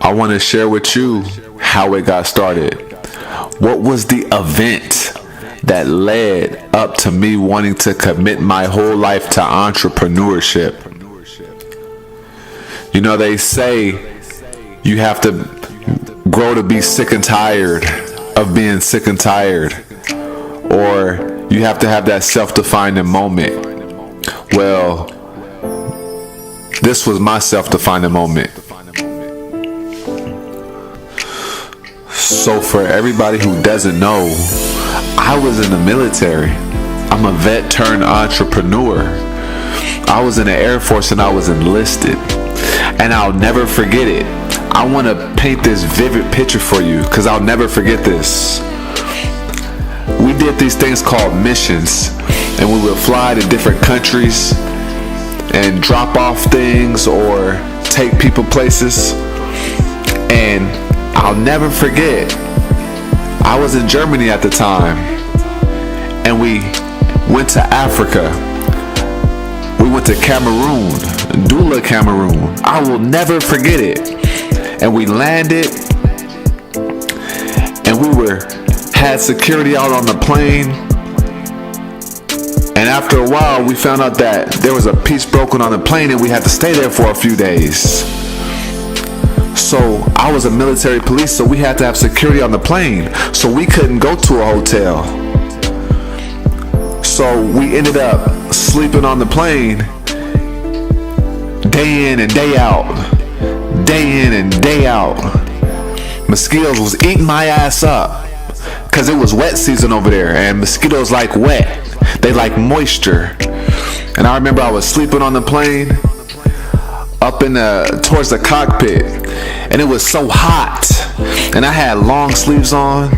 I want to share with you how it got started. What was the event that led up to me wanting to commit my whole life to entrepreneurship? You know, they say you have to grow to be sick and tired of being sick and tired, or you have to have that self-defining moment. Well, this was my self-defining moment. So for everybody who doesn't know, I was in the military. I'm a vet turned entrepreneur. I was in the Air Force and I was enlisted. And I'll never forget it. I want to paint this vivid picture for you because I'll never forget this. We did these things called missions, and we would fly to different countries and drop off things or take people places. And I'll never forget, I was in Germany at the time, and we went to Africa. We went to Cameroon, Douala, Cameroon. I will never forget it. And we landed, and we had security out on the plane. And after a while, we found out that there was a piece broken on the plane, and we had to stay there for a few days. So I was a military police, so we had to have security on the plane. So we couldn't go to a hotel. So we ended up sleeping on the plane day in and day out. Day in and day out. Mosquitoes was eating my ass up because it was wet season over there, and mosquitoes like wet. They like moisture. And I remember I was sleeping on the plane up in towards the cockpit, and it was so hot, and I had long sleeves on,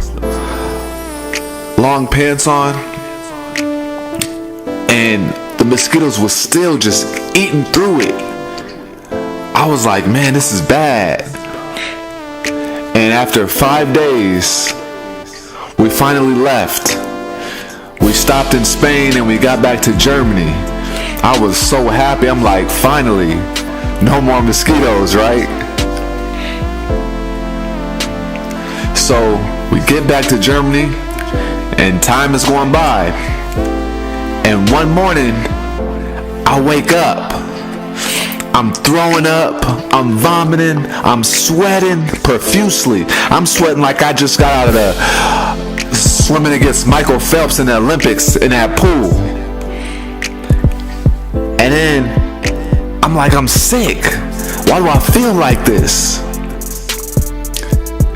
long pants on, and the mosquitoes was still just eating through it. I was like, man, this is bad. And after 5 days, we finally left. We stopped in Spain and we got back to Germany. I was so happy. I'm like, finally, no more mosquitoes, right? So we get back to Germany and time is going by. And one morning, I wake up. I'm throwing up, I'm vomiting, I'm sweating profusely. I'm sweating like I just got out of the swimming against Michael Phelps in the Olympics in that pool. And then I'm like, I'm sick. Why do I feel like this?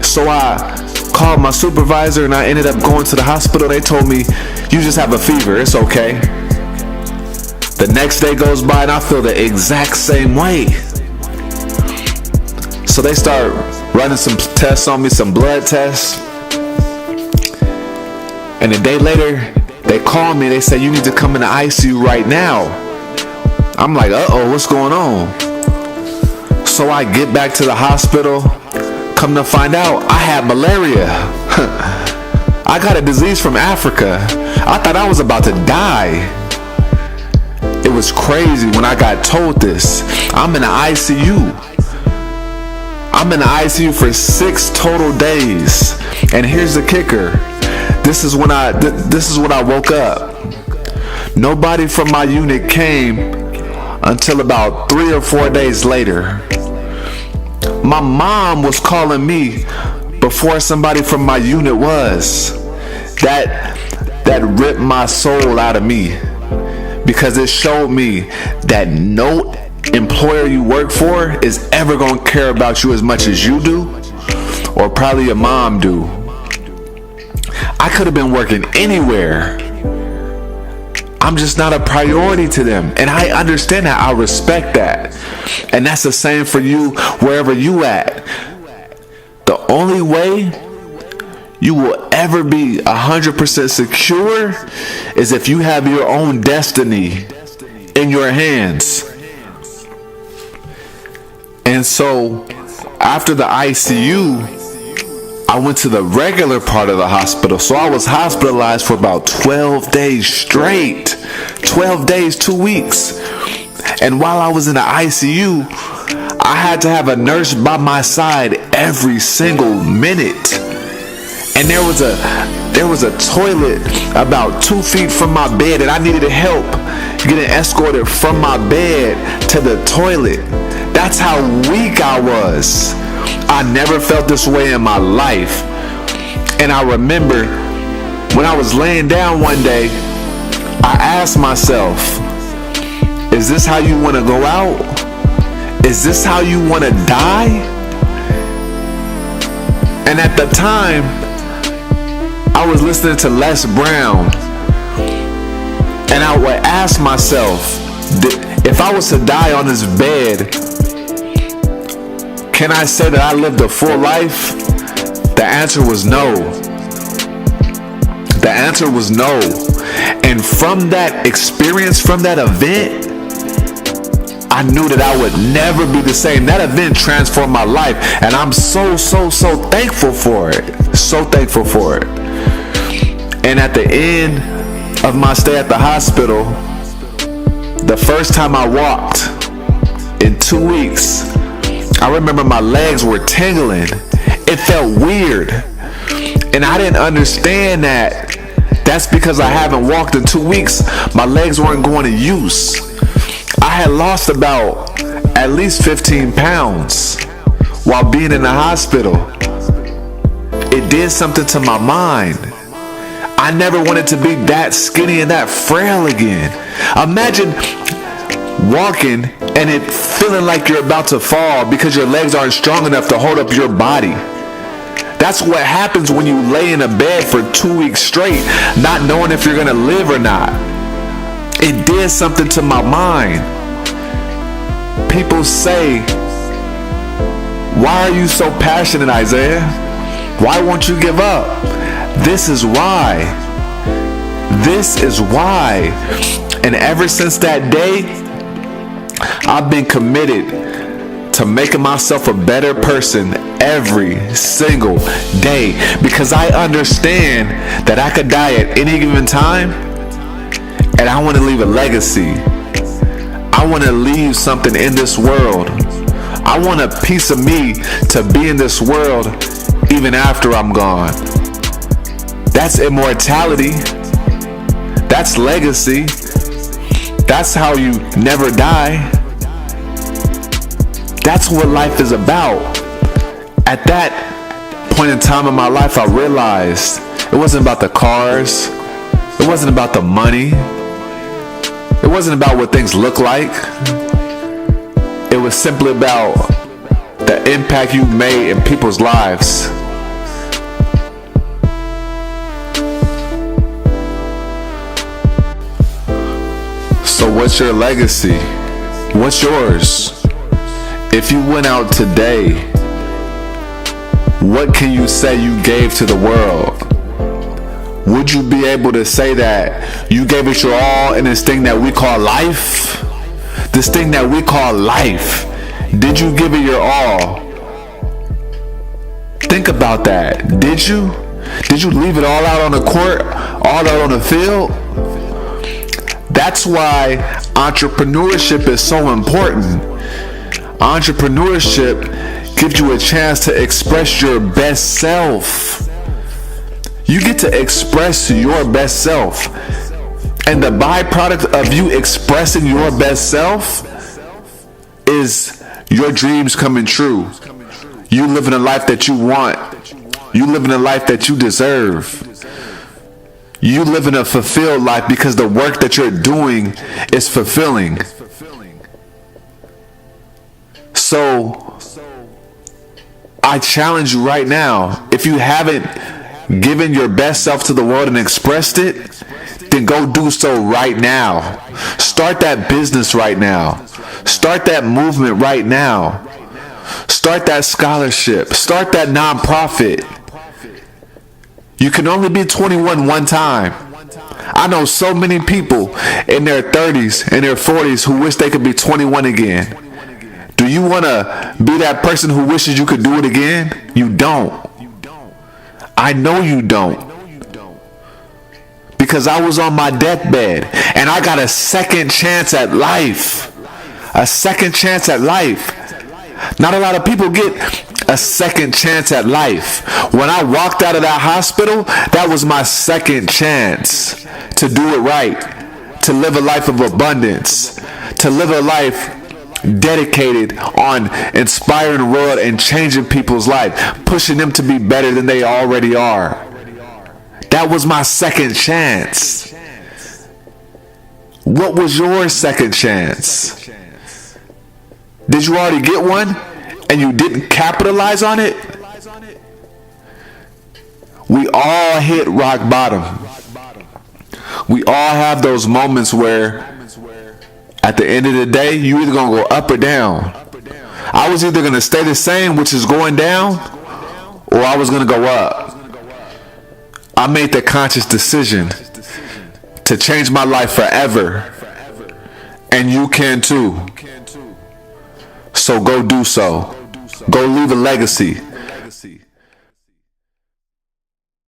So I called my supervisor and I ended up going to the hospital. They told me, you just have a fever, it's okay. The next day goes by and I feel the exact same way. So they start running some tests on me, some blood tests. And a day later, they call me, they say, you need to come in the ICU right now. I'm like, uh-oh, what's going on? So I get back to the hospital, come to find out, I had malaria. I got a disease from Africa. I thought I was about to die. It was crazy when I got told this. I'm in the ICU. I'm in the ICU for 6 total days. And here's the kicker. This is when I woke up. Nobody from my unit came until about 3 or 4 days later. My mom was calling me before somebody from my unit was. That ripped my soul out of me. Because it showed me that no employer you work for is ever going to care about you as much as you do, or probably your mom do. I could have been working anywhere. I'm just not a priority to them. And I understand that. I respect that. And that's the same for you wherever you at. The only way you will ever be 100% secure is if you have your own destiny in your hands. And so after the ICU, I went to the regular part of the hospital. So I was hospitalized for about 12 days straight. 12 days, 2 weeks. And while I was in the ICU, I had to have a nurse by my side every single minute. And there was a toilet about 2 feet from my bed, and I needed help getting escorted from my bed to the toilet. That's how weak I was. I never felt this way in my life. And I remember when I was laying down one day, I asked myself, is this how you want to go out? Is this how you want to die? And at the time, I was listening to Les Brown, and I would ask myself, if I was to die on this bed, can I say that I lived a full life? The answer was no. The answer was no. And from that experience, from that event, I knew that I would never be the same. That event transformed my life, and I'm so thankful for it. So thankful for it. And at the end of my stay at the hospital, the first time I walked in 2 weeks, I remember my legs were tingling. It felt weird. And I didn't understand that. That's because I haven't walked in 2 weeks. My legs weren't going to use. I had lost about at least 15 pounds while being in the hospital. It did something to my mind. I never wanted to be that skinny and that frail again. Imagine walking and it feeling like you're about to fall because your legs aren't strong enough to hold up your body. That's what happens when you lay in a bed for 2 weeks straight, not knowing if you're gonna live or not. It did something to my mind. People say, why are you so passionate, Isaiah? Why won't you give up? This is why. This is why. And ever since that day, I've been committed to making myself a better person every single day, because I understand that I could die at any given time, and I want to leave a legacy. I want to leave something in this world. I want a piece of me to be in this world even after I'm gone. That's immortality. That's legacy. That's how you never die. That's what life is about. At that point in time in my life, I realized it wasn't about the cars. It wasn't about the money. It wasn't about what things look like. It was simply about the impact you made in people's lives. So what's your legacy? What's yours? If you went out today, what can you say you gave to the world? Would you be able to say that you gave it your all in this thing that we call life? This thing that we call life. Did you give it your all? Think about that. Did you? Did you leave it all out on the court? All out on the field? That's why entrepreneurship is so important. Entrepreneurship gives you a chance to express your best self. You get to express your best self. And the byproduct of you expressing your best self is your dreams coming true. You living a life that you want. You living a life that you deserve. You living a fulfilled life because the work that you're doing is fulfilling. So I challenge you right now, if you haven't given your best self to the world and expressed it, then go do so right now. Start that business right now. Start that movement right now. Start that scholarship. Start that nonprofit. You can only be 21 one time. I know so many people in their 30s and their 40s who wish they could be 21 again. Do you want to be that person who wishes you could do it again? You don't. I know you don't. Because I was on my deathbed and I got a second chance at life. A second chance at life. Not a lot of people get a second chance at life. When I walked out of that hospital, that was my second chance to do it right, to live a life of abundance, to live a life dedicated on inspiring the world and changing people's life, pushing them to be better than they already are. That was my second chance. What was your second chance? Did you already get one and you didn't capitalize on it? We all hit rock bottom. We all have those moments where at the end of the day, you either going to go up or down. I was either going to stay the same, which is going down, or I was going to go up. I made the conscious decision to change my life forever. And you can too. So go do so. Go leave a legacy.